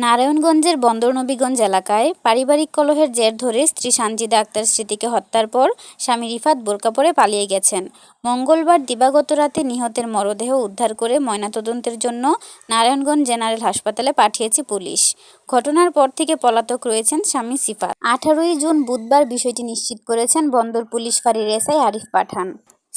নারায়ণগঞ্জের বন্দরনবীগঞ্জ এলাকায় পারিবারিক কলহের জের ধরে স্ত্রী সানজিদা আক্তার স্মৃতিকে হত্যার পর স্বামী রিফাত বোরকা পরে পালিয়ে গেছেন। মঙ্গলবার দিবাগত রাতে নিহতের মরদেহ উদ্ধার করে ময়নাতদন্তের জন্য নারায়ণগঞ্জ জেনারেল হাসপাতালে পাঠিয়েছে পুলিশ। ঘটনার পর থেকে পলাতক রয়েছেন স্বামী সিফাত। 18ই জুন বুধবার বিষয়টি নিশ্চিত করেছেন বন্দর পুলিশ ফাঁড়ির এসআই আরিফ পাঠান।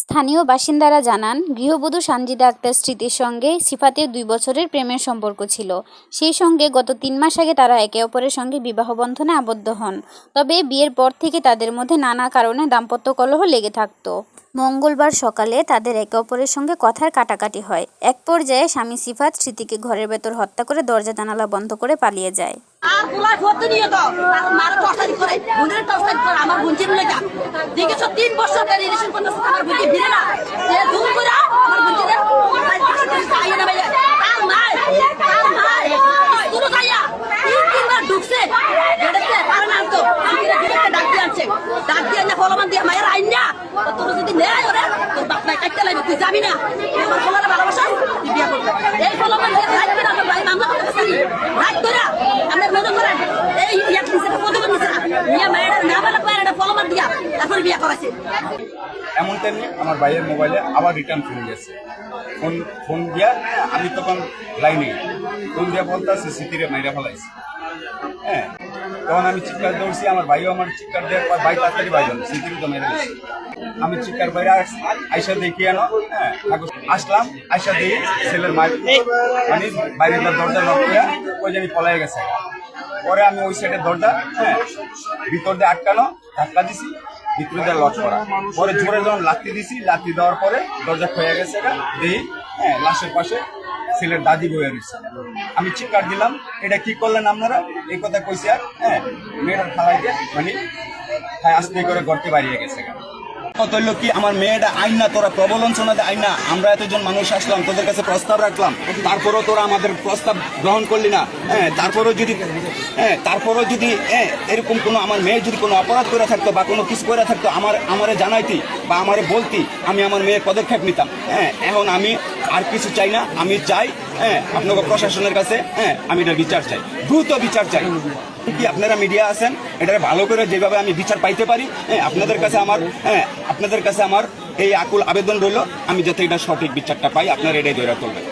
স্থানীয় বাসিন্দারা জানান, গৃহবধূ সানজিদা আক্তার স্মৃতির সঙ্গে সিফাতের 2 বছরের প্রেমের সম্পর্ক ছিল। সেই সঙ্গে গত 3 মাস আগে তারা একে অপরের সঙ্গে বিবাহ বন্ধনে আবদ্ধ হন। তবে বিয়ের পর থেকে তাদের মধ্যে নানা কারণে দাম্পত্য কলহ লেগে থাকত। মঙ্গলবার সকালে তাদের একে অপরের সঙ্গে কথার কাটাকাটি হয়। এক পর্যায়ে স্বামী সিফাত স্মৃতিকে ঘরের ভেতর হত্যা করে দরজা জানালা বন্ধ করে পালিয়ে যায়। আর বুলাই ফটো নিয়ে তো মার টর্চারি করে বুনের টর্চারি করে আমার বুনজির লাগা দেখেছো 3 বছর ধরে রিলেশন করতেছে আমার বুনজি ভিড়ে না যে জুম করে আমার বুনজিরে আইয়া না ভাই আর মাই শুরু যাইয়া 3 বার ঢুকছে গেড়েছে আর না তো ডাক দিয়ে না ফলমান দিয়ে মায়ের আইন না তোর যদি নেয় ওরে তোর বাপ নাই কাটতে লাগবে তুই যাবি না আমার ফলরে ভালোবাসা তুই বিয়ে করবি এই ফলমান দিয়ে রাখবি না ভাই মামলা করতেছিস রাখ তোরা আমার মনে করে এই এক নিচে ফটো নিচে নিয়া মায়ের না বলে পারে ফলমান দিয়া তারপর বিয়ে করাছে। এমন তেমনি আমার ভাইয়ের মোবাইলে আবার রিটার্ন ফোন গেছে। ফোন দিয়া আমি তখন লাইনে ফোন দিয়া বলতেছে স্মৃতিরে মাইরা ফেলাইছে। হ্যাঁ, তখন আমি চিৎকার দৌড়ছি, আমার ভাইও আমার চিৎকার দেওয়ার পর ভাই তাড়াতাড়ি বাইরে স্মৃতির তো মেরে গেছে। আমি চিৎকার বাইরে আইসা দেখি আনো, হ্যাঁ আসলাম, আইসা দিয়ে ছেলের মায়ের মানে বাইরে দরজা লক করে ওই জানি পলাই গেছে। পরে আমি ওই সাইডের দরজা, হ্যাঁ ভিতর দিয়ে আটকানো, ধাক্কা দিছি, ভিতরে দিয়ে লক করা। পরে জোরে যখন লাথি দিছি, লাথি দেওয়ার পরে দরজা খুলে গেছে, দেখি হ্যাঁ লাশের পাশে ছেলের দাদি বয়ে রয়েছে। আমি চিৎকার দিলাম, এটা কি করলেন আপনারা, এই কথা কইছে। আর হ্যাঁ মেয়েটার খালাইতে মানে আস্তে করে গড়তে বাড়িয়ে গেছে। তৈল কি আমার মেয়েটা আইন না, তোরা প্রবলন শোনাতে আইন না। আমরা এতজন মানুষ আসলাম, তোদের কাছে প্রস্তাব রাখলাম, তারপরেও তোরা আমাদের প্রস্তাব গ্রহণ করলি না। হ্যাঁ তারপরেও যদি এরকম কোনো আমার মেয়ে যদি কোনো অপরাধ করে থাকতো বা কোনো কিছু করে থাকতো আমারে জানাইতি বা আমারে বলতি, আমি আমার মেয়ের পদক্ষেপ নিতাম। হ্যাঁ, এখন আমি আর কিছু চাই না, আমি চাই আপনাকে প্রশাসনের কাছে আমি এটা বিচার চাই, দ্রুত বিচার চাই। কি আপনারা মিডিয়া আছেন, এটা ভালো করে যেভাবে আমি বিচার পাইতে পারি আপনাদের কাছে আমার এই আকুল আবেদন রইল, আমি যাতে এটা সঠিক বিচারটা পাই, আপনারা এটাই ধরে তুলবেন।